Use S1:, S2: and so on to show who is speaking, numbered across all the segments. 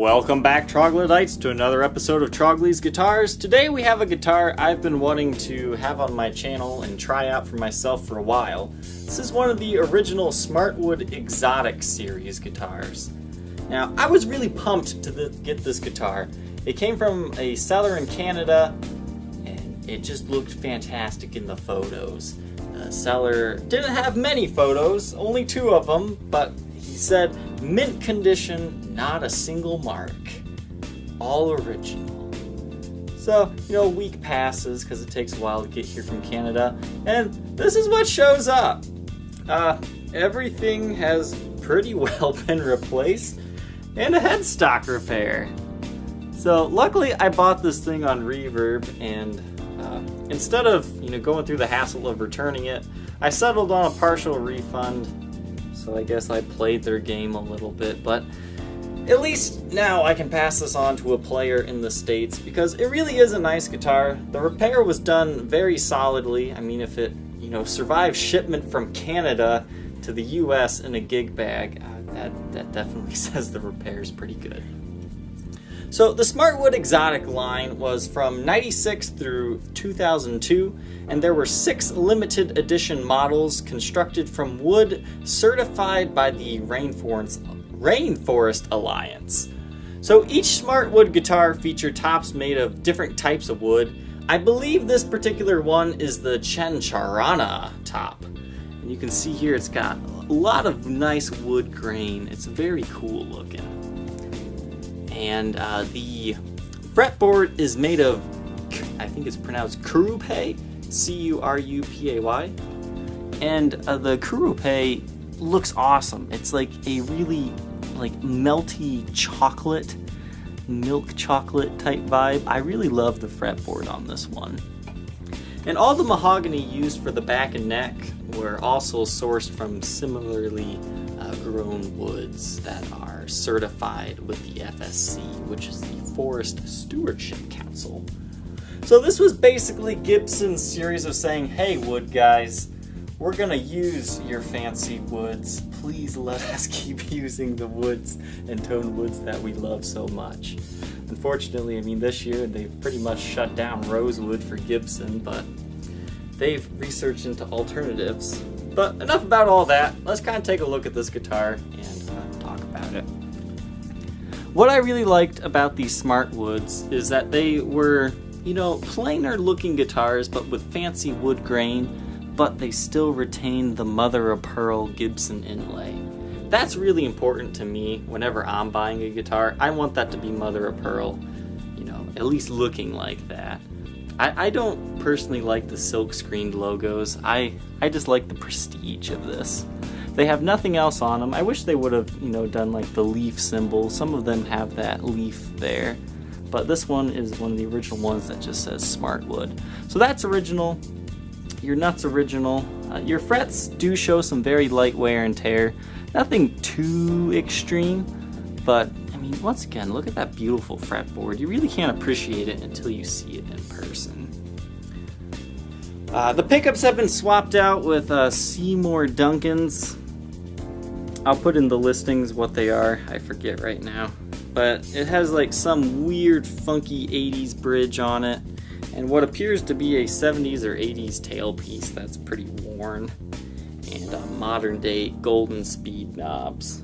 S1: Welcome back, Troglodytes, to another episode of Trogly's Guitars. Today we have a guitar I've been wanting to have on my channel and try out for myself for a while. This is one of the original Smartwood Exotic series guitars. Now, I was really pumped to get this guitar. It came from a seller in Canada, and it just looked fantastic in the photos. The seller didn't have many photos, only 2 of them, but he said, mint condition, not a single mark. All original. So, a week passes because it takes a while to get here from Canada, and this is what shows up. Everything has pretty well been replaced, and a headstock repair. So, luckily I bought this thing on Reverb, and instead of going through the hassle of returning it, I settled on a partial refund. So I guess I played their game a little bit, but at least now I can pass this on to a player in the States because it really is a nice guitar. The repair was done very solidly. I mean, if it, survived shipment from Canada to the US in a gig bag, that definitely says the repair is pretty good. So the Smartwood Exotic line was from 96 through 2002, and there were 6 limited edition models constructed from wood certified by the Rainforest Alliance. So each Smartwood guitar featured tops made of different types of wood. I believe this particular one is the Chancharana top. And you can see here it's got a lot of nice wood grain. It's very cool looking. And the fretboard is made of, I think it's pronounced Curupay, C-U-R-U-P-A-Y. And the Curupay looks awesome. It's like a really melty chocolate, milk chocolate type vibe. I really love the fretboard on this one. And all the mahogany used for the back and neck were also sourced from similarly grown woods that are certified with the FSC, which is the Forest Stewardship Council. So this was basically Gibson's series of saying, hey wood guys, we're gonna use your fancy woods. Please let us keep using the woods and tone woods that we love so much. Unfortunately, this year they've pretty much shut down rosewood for Gibson, but they've researched into alternatives. But enough about all that. Let's kind of take a look at this guitar and talk about it. What I really liked about these Smartwoods is that they were, plainer looking guitars but with fancy wood grain, but they still retain the mother of pearl Gibson inlay. That's really important to me whenever I'm buying a guitar. I want that to be mother of pearl, at least looking like that. I don't personally like the silk screened logos. I just like the prestige of this. They have nothing else on them. I wish they would have, done like the leaf symbol. Some of them have that leaf there. But this one is one of the original ones that just says Smartwood. So that's original. Your nuts original. Your frets do show some very light wear and tear. Nothing too extreme, but once again, look at that beautiful fretboard. You really can't appreciate it until you see it in person. The pickups have been swapped out with Seymour Duncans. I'll put in the listings what they are. I forget right now. But it has some weird funky 80s bridge on it, and what appears to be a 70s or 80s tailpiece that's pretty worn, and modern day golden speed knobs.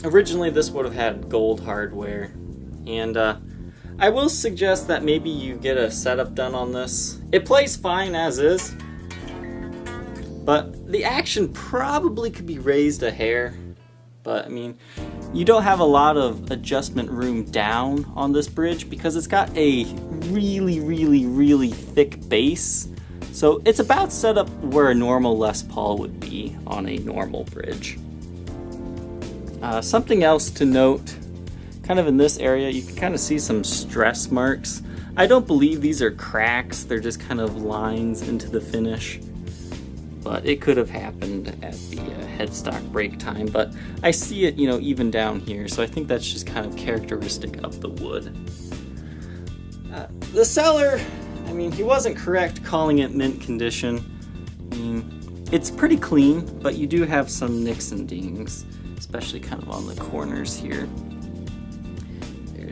S1: Originally this would have had gold hardware, and I will suggest that maybe you get a setup done on this. It plays fine as is, but the action probably could be raised a hair. But you don't have a lot of adjustment room down on this bridge because it's got a really thick bass. So it's about set up where a normal Les Paul would be on a normal bridge. Something else to note, kind of in this area, you can kind of see some stress marks. I don't believe these are cracks, they're just kind of lines into the finish. But it could have happened at the headstock break time, but I see it, even down here, so I think that's just kind of characteristic of the wood. The seller, he wasn't correct calling it mint condition. It's pretty clean, but you do have some nicks and dings, especially kind of on the corners here.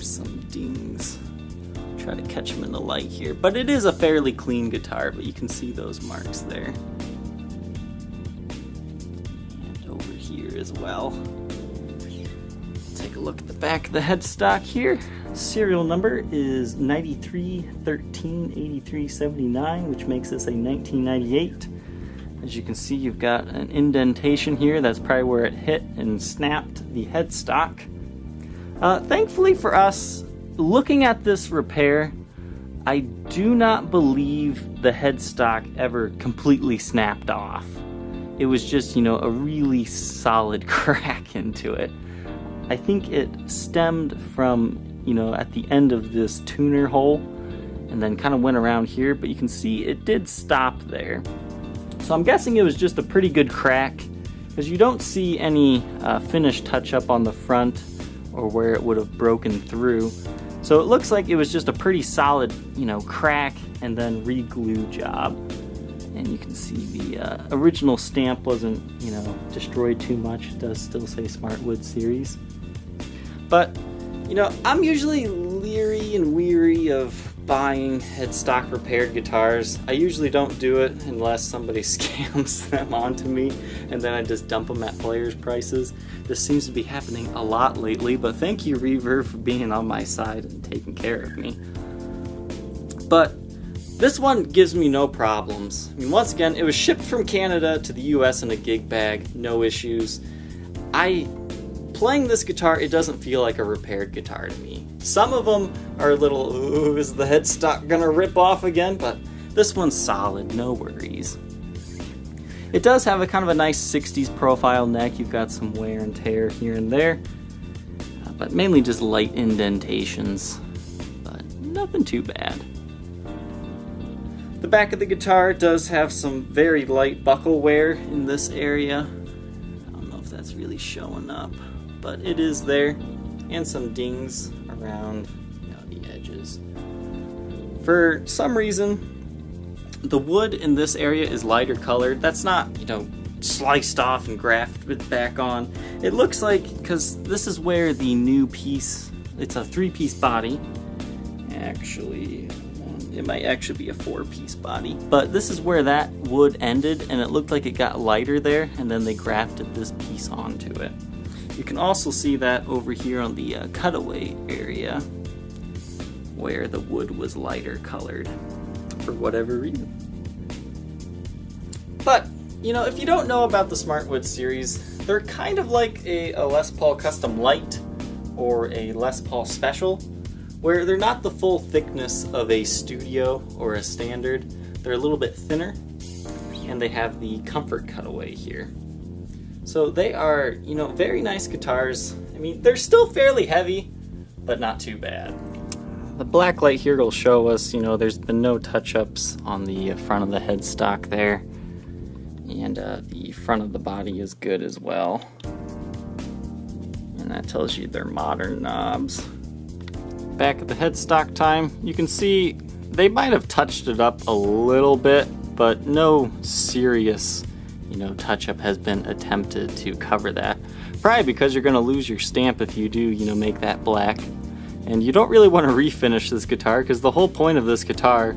S1: There's some dings. Try to catch them in the light here, but it is a fairly clean guitar, but you can see those marks there. And over here as well. Take a look at the back of the headstock here. Serial number is 93138379, which makes this a 1998. As you can see, you've got an indentation here. That's probably where it hit and snapped the headstock. Thankfully for us, looking at this repair, I do not believe the headstock ever completely snapped off. It was just, you know, a really solid crack into it. I think it stemmed from, you know, at the end of this tuner hole and then kind of went around here, but you can see it did stop there. So I'm guessing it was just a pretty good crack, because you don't see any finish touch-up on the front or where it would have broken through. So it looks like it was just a pretty solid, you know, crack and then re-glue job. And you can see the original stamp wasn't, you know, destroyed too much. It does still say Smartwood series. But, you know, I'm usually leery and weary of buying headstock repaired guitars. I usually don't do it unless somebody scams them onto me, and then I just dump them at players' prices. This seems to be happening a lot lately, but thank you, Reverb, for being on my side and taking care of me. But this one gives me no problems. I mean, once again, it was shipped from Canada to the US in a gig bag, no issues. Playing this guitar, it doesn't feel like a repaired guitar to me. Some of them are a little, ooh, is the headstock gonna rip off again? But this one's solid, no worries. It does have a kind of a nice 60s profile neck. You've got some wear and tear here and there, but mainly just light indentations, but nothing too bad. The back of the guitar does have some very light buckle wear in this area. I don't know if that's really showing up, but it is there, and some dings around, you know, the edges. For some reason, the wood in this area is lighter colored. That's not, you know, sliced off and grafted back on. It looks like, because this is where the new piece, it's a 3-piece body. Actually, it might actually be a 4-piece body. But this is where that wood ended, and it looked like it got lighter there, and then they grafted this piece onto it. You can also see that over here on the cutaway area, where the wood was lighter colored for whatever reason. But, you know, if you don't know about the Smartwood series, they're kind of like a Les Paul Custom Light or a Les Paul Special, where they're not the full thickness of a studio or a standard. They're a little bit thinner, and they have the comfort cutaway here. So they are, you know, very nice guitars. I mean, they're still fairly heavy, but not too bad. The black light here will show us, you know, there's been no touch-ups on the front of the headstock there. And the front of the body is good as well. And that tells you they're modern knobs. Back at the headstock time, you can see they might have touched it up a little bit, but no serious, you know, touch-up has been attempted to cover that. Probably because you're going to lose your stamp if you do, you know, make that black. And you don't really want to refinish this guitar, because the whole point of this guitar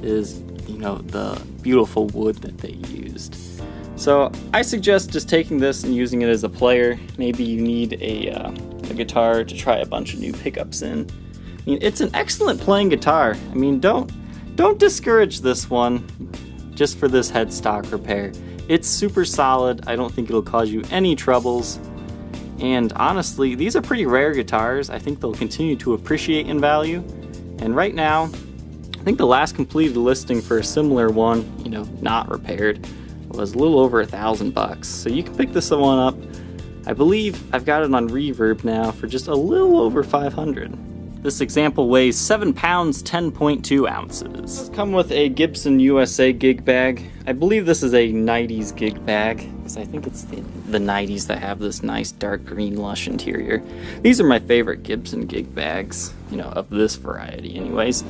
S1: is, you know, the beautiful wood that they used. So I suggest just taking this and using it as a player. Maybe you need a guitar to try a bunch of new pickups in. I mean, it's an excellent playing guitar. I mean, don't discourage this one just for this headstock repair. It's super solid. I don't think it'll cause you any troubles. And honestly, these are pretty rare guitars. I think they'll continue to appreciate in value. And right now, I think the last completed listing for a similar one, you know, not repaired, was a little over $1,000. So you can pick this one up. I believe I've got it on Reverb now for just a little over $500. This example weighs 7 pounds, 10.2 ounces. It does come with a Gibson USA gig bag. I believe this is a 90s gig bag, because I think it's the 90s that have this nice dark green lush interior. These are my favorite Gibson gig bags, you know, of this variety anyways.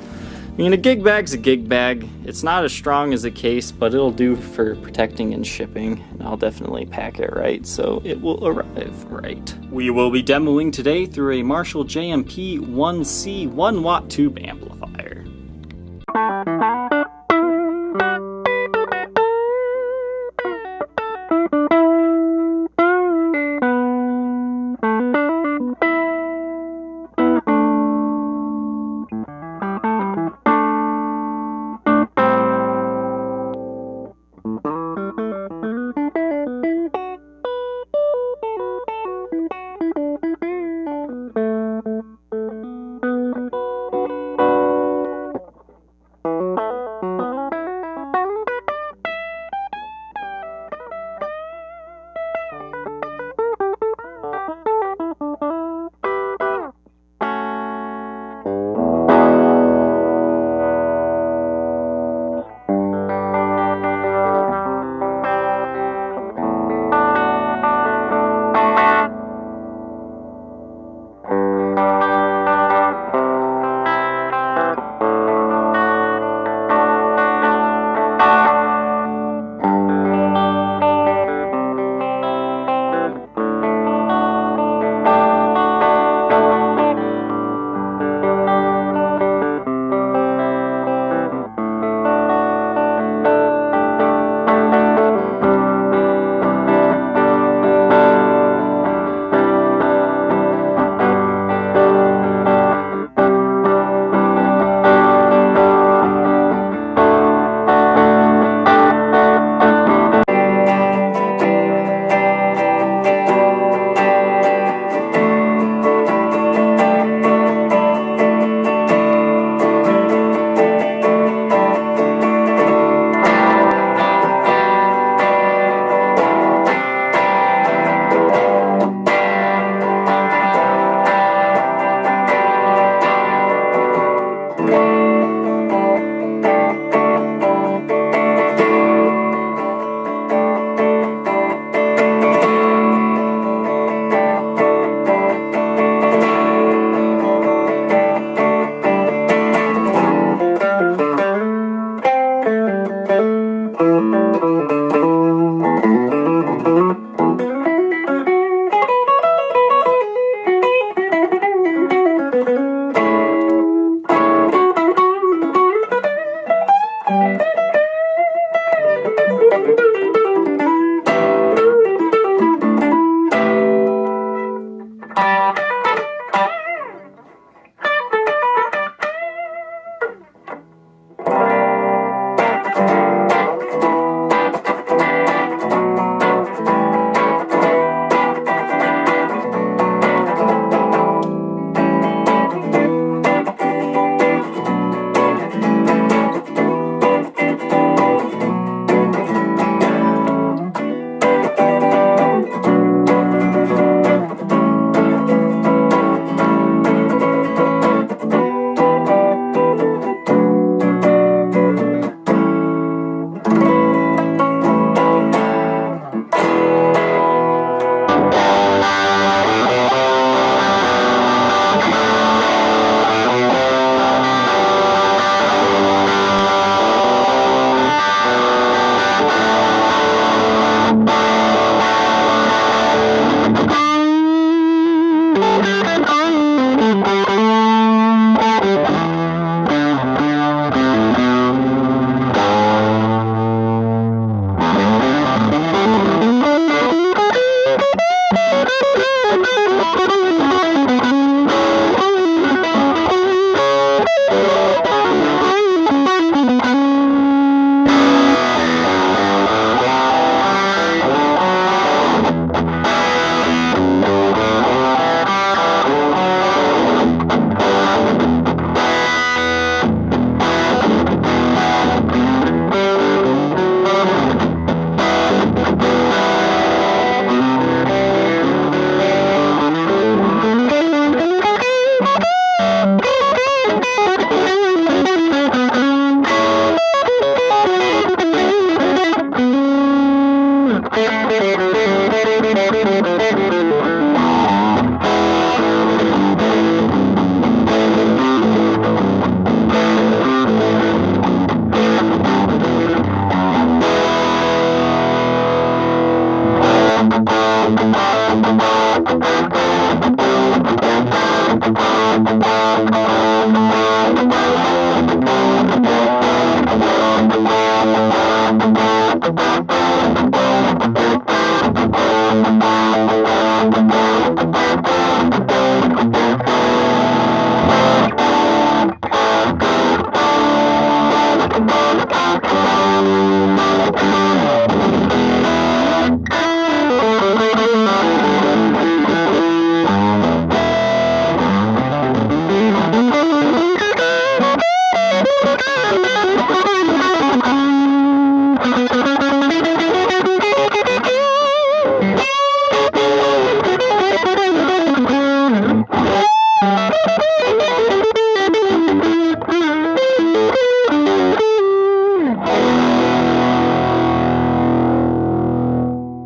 S1: I mean, a gig bag's a gig bag. It's not as strong as a case, but it'll do for protecting and shipping. And I'll definitely pack it right so it will arrive right. We will be demoing today through a Marshall JMP 1C 1-watt tube amplifier.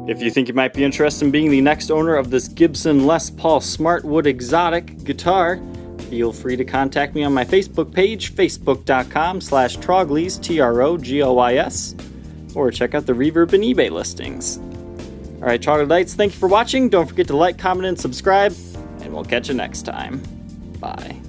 S1: If you think you might be interested in being the next owner of this Gibson Les Paul Smartwood Exotic guitar, feel free to contact me on my Facebook page, facebook.com/Troglys, Trogoys, or check out the Reverb and eBay listings. Alright, Troglodytes, thank you for watching. Don't forget to like, comment, and subscribe, and we'll catch you next time. Bye.